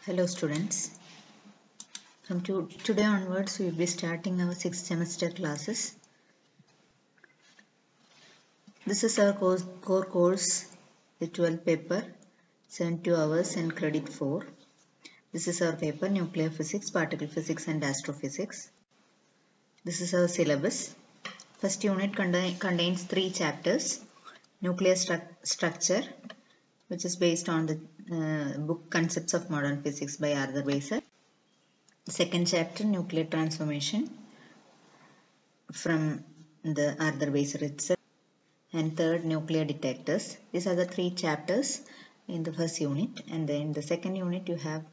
Hello students, from today onwards we will be starting our 6th semester classes. This is our core course, the 12th paper, 72 hours and credit 4. This is our paper, nuclear physics, particle physics and astrophysics. This is our syllabus. First unit contains 3 chapters. Nuclear structure, which is based on the book Concepts of Modern Physics by Arthur Weisel. Second chapter, nuclear transformation from the Arthur Weisel itself. And third, nuclear detectors. These are the 3 chapters in the first unit. And then in the second unit you have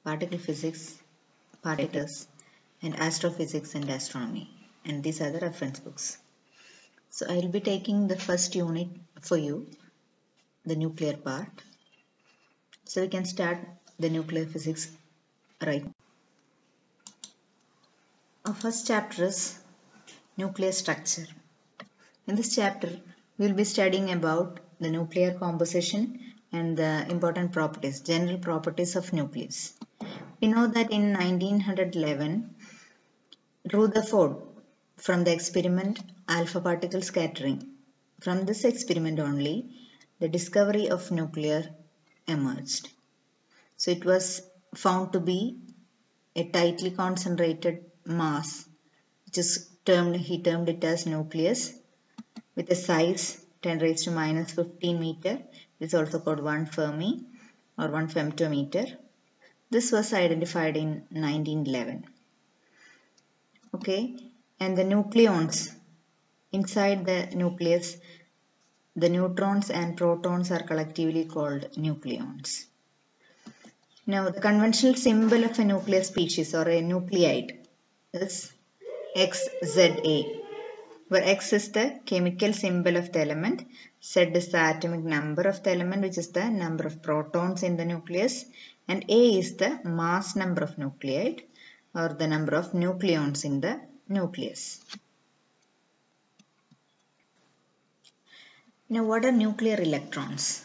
particle physics, particles, and astrophysics and astronomy. And these are the reference books. So I will be taking the first unit for you, the nuclear part. So we can start the nuclear physics right now. Our first chapter is nuclear structure. In this chapter, we will be studying about the nuclear composition and the important properties, general properties of nucleus. We know that in 1911, Rutherford, from the experiment alpha particle scattering, from this experiment only, the discovery of nuclear emerged. So it was found to be a tightly concentrated mass, which is he termed it as nucleus, with a size 10 raised to minus 15 meter. It is also called 1 Fermi or 1 femtometer. This was identified in 1911. Okay, and the nucleons inside the nucleus, the neutrons and protons are collectively called nucleons. Now, the conventional symbol of a nuclear species or a nuclide is XZA, where X is the chemical symbol of the element, Z is the atomic number of the element, which is the number of protons in the nucleus, and A is the mass number of nuclide or the number of nucleons in the nucleus. Now, what are nuclear electrons?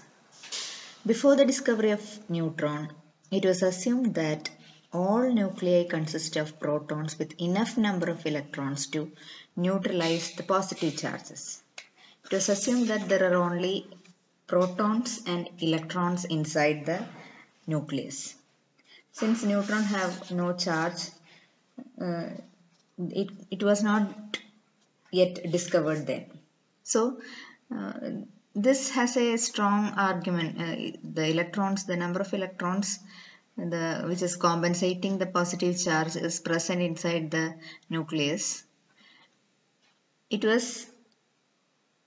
Before the discovery of neutron, it was assumed that all nuclei consist of protons with enough number of electrons to neutralize the positive charges. It was assumed that there are only protons and electrons inside the nucleus. Since neutrons have no charge, it was not yet discovered then. So, this has a strong argument. The electrons, the number of electrons which is compensating the positive charge is present inside the nucleus. It was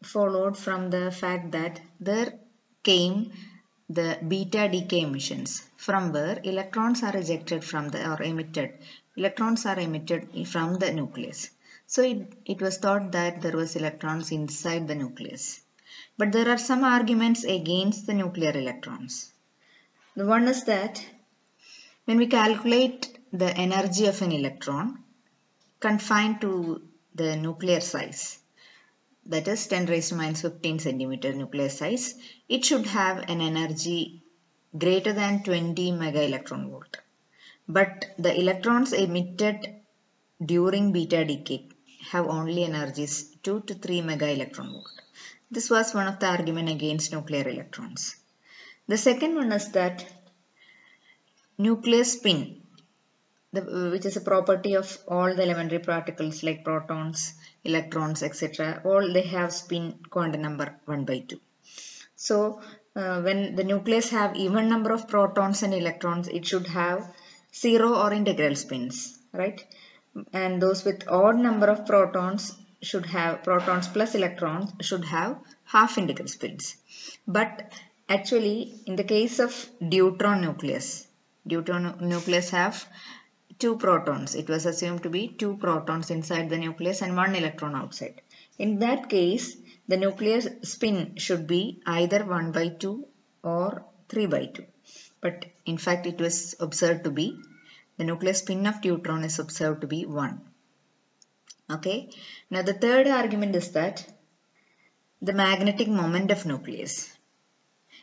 followed from the fact that there came the beta decay emissions, from where electrons are ejected from or emitted. Electrons are emitted from the nucleus. So it was thought that there was electrons inside the nucleus. But there are some arguments against the nuclear electrons. The one is that when we calculate the energy of an electron confined to the nuclear size, that is 10 raised to minus 15 centimeter nuclear size, it should have an energy greater than 20 mega electron volt. But the electrons emitted during beta decay have only energies 2 to 3 mega electron volt. This was one of the arguments against nuclear electrons. The second one is that nuclear spin, which is a property of all the elementary particles like protons, electrons, etc. All they have spin quantum number 1 by 2. So, when the nucleus have even number of protons and electrons, it should have zero or integral spins, right? And those with odd number of protons should have protons plus electrons should have half integral spins. But actually, in the case of deuteron nucleus have 2 protons. It was assumed to be 2 protons inside the nucleus and 1 electron outside. In that case, the nuclear spin should be either 1 by 2 or 3 by 2. But in fact, it was observed to be, the nuclear spin of deuteron is observed to be 1. Okay. Now the third argument is that the magnetic moment of nucleus.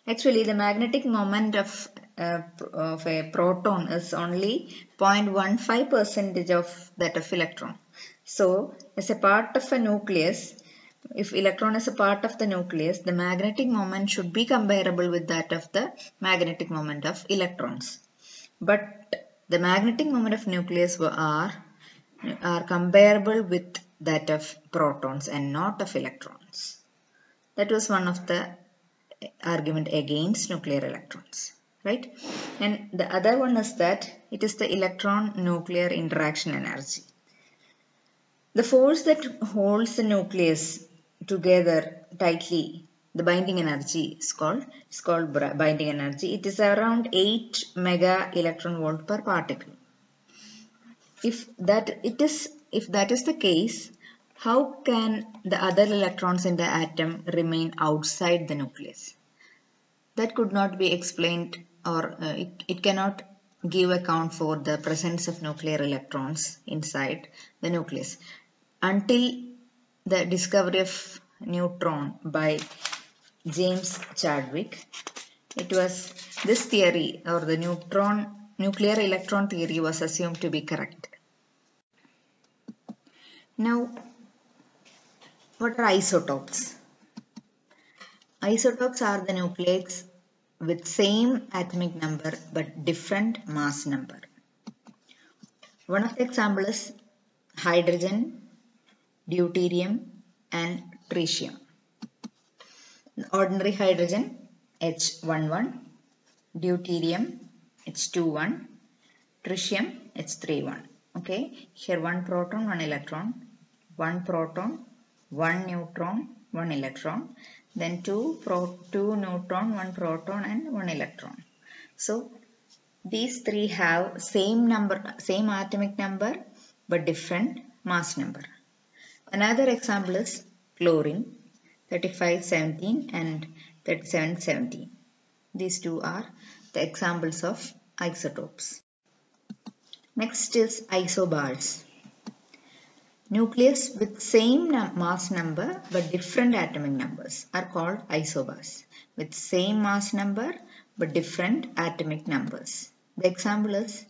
Actually, the magnetic moment of of a proton is only 0.15% of that of electron. So as a part of a nucleus, if electron is a part of the nucleus, the magnetic moment should be comparable with that of the magnetic moment of electrons. But the magnetic moment of nucleus are comparable with that of protons and not of electrons. That was one of the argument against nuclear electrons, right? And the other one is that it is the electron nuclear interaction energy. The force that holds the nucleus together tightly, the binding energy is called binding energy. It is around 8 mega electron volt per particle. If that is the case, how can the other electrons in the atom remain outside the nucleus? That could not be explained, or it cannot give account for the presence of nuclear electrons inside the nucleus until the discovery of neutron by James Chadwick. It was this theory, or the nuclear electron theory, was assumed to be correct. Now, what are isotopes? Isotopes are the nucleides with same atomic number but different mass number. One of the examples is hydrogen, deuterium and tritium. Ordinary hydrogen H11, deuterium H21, tritium H31. Okay, here one proton, one electron, one proton, one neutron, one electron, then two neutron, one proton and one electron. So these three have same atomic number but different mass number. Another example is chlorine 3517 and 3717. These two are the examples of isotopes. Next is isobars. Nucleus with same mass number but different atomic numbers are called isobars. With same mass number but different atomic numbers. The example is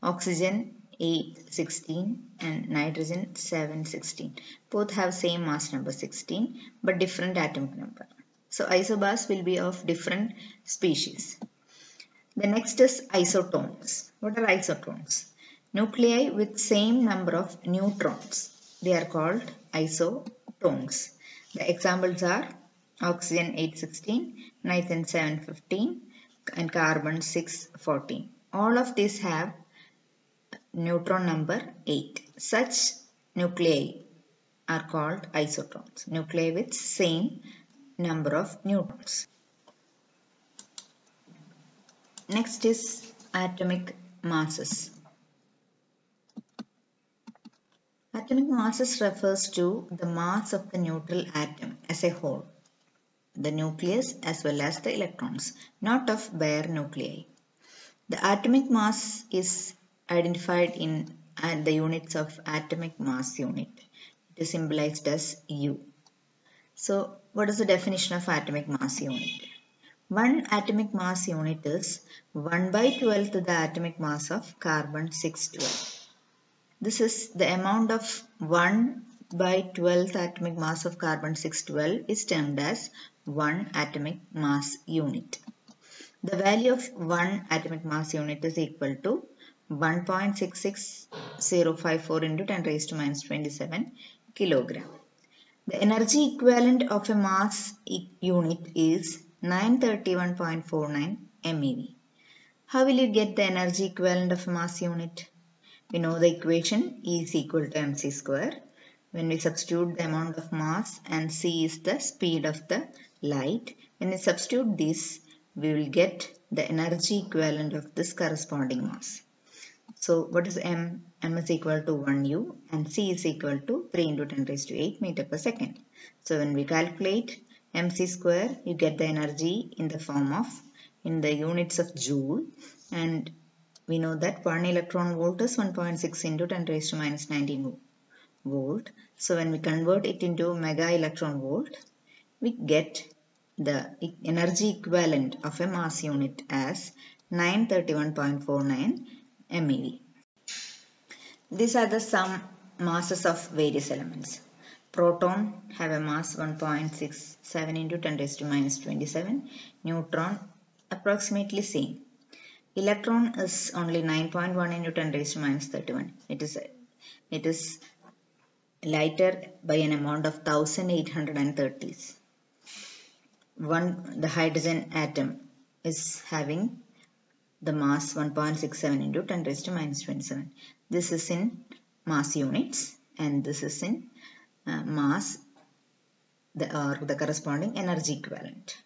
oxygen 816 and nitrogen 716. Both have same mass number 16 but different atomic number. So isobars will be of different species. The next is isotones. What are isotones? Nuclei with same number of neutrons. They are called isotones. The examples are oxygen 816, nitrogen 715 and carbon 614. All of these have neutron number 8. Such nuclei are called isotones. Nuclei with same number of neutrons. Next is atomic masses. Atomic masses refers to the mass of the neutral atom as a whole, the nucleus as well as the electrons, not of bare nuclei. The atomic mass is identified in the units of atomic mass unit. It is symbolized as U. So, what is the definition of atomic mass unit? One atomic mass unit is 1/12 to the atomic mass of carbon 612. This is the amount of 1/12 atomic mass of carbon 612 is termed as 1 atomic mass unit. The value of 1 atomic mass unit is equal to 1.66054 into 10 raised to minus 27 kilogram. The energy equivalent of a mass unit is 931.49 MeV. How will you get the energy equivalent of a mass unit? We know the equation E is equal to mc square. When we substitute the amount of mass and c is the speed of the light, when we substitute this, we will get the energy equivalent of this corresponding mass. So what is m? M is equal to 1u and c is equal to 3 into 10 raised to 8 meter per second. So when we calculate mc square, you get the energy in the form of, in the units of joule, and we know that 1 electron volt is 1.6 into 10 raised to minus 19 volt. So when we convert it into mega electron volt, we get the energy equivalent of a mass unit as 931.49 MeV. These are the some masses of various elements. Proton have a mass 1.67 into 10 raised to minus 27. Neutron approximately same. Electron is only 9.1 into 10 raised to minus 31. It is lighter by an amount of 1830s. The hydrogen atom is having the mass 1.67 into 10 raised to minus 27. This is in mass units and this is in mass or the corresponding energy equivalent.